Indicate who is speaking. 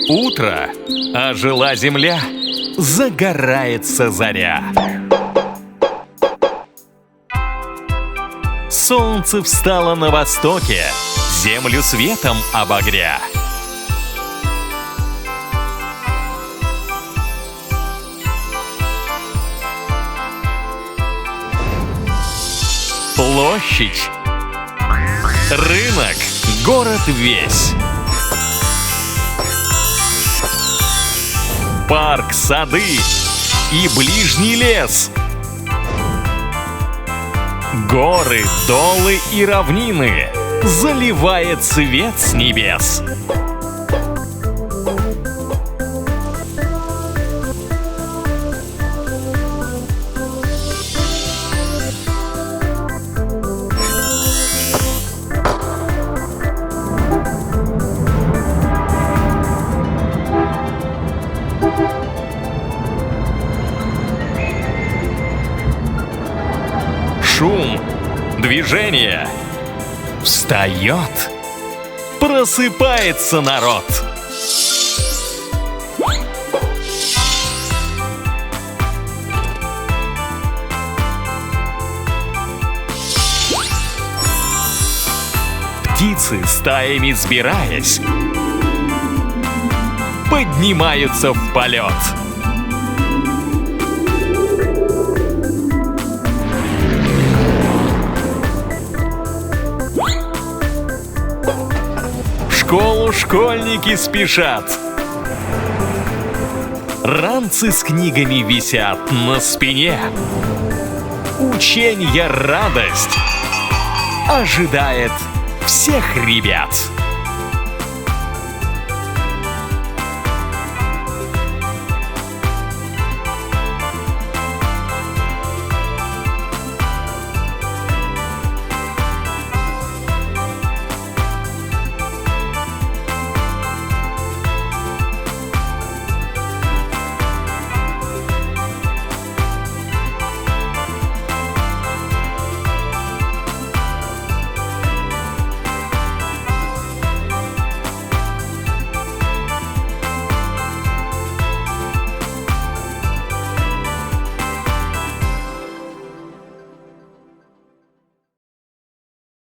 Speaker 1: Утро, ожила земля, загорается заря. Солнце встало на востоке, землю светом обогря. Площадь, рынок, город весь. Парк, сады и ближний лес. Горы, долы и равнины заливает свет с небес. Шум, движение. Встает, просыпается народ. Птицы, стаями сбираясь, поднимаются в полет. В школу школьники спешат. Ранцы с книгами висят на спине. Ученья радость ожидает всех ребят.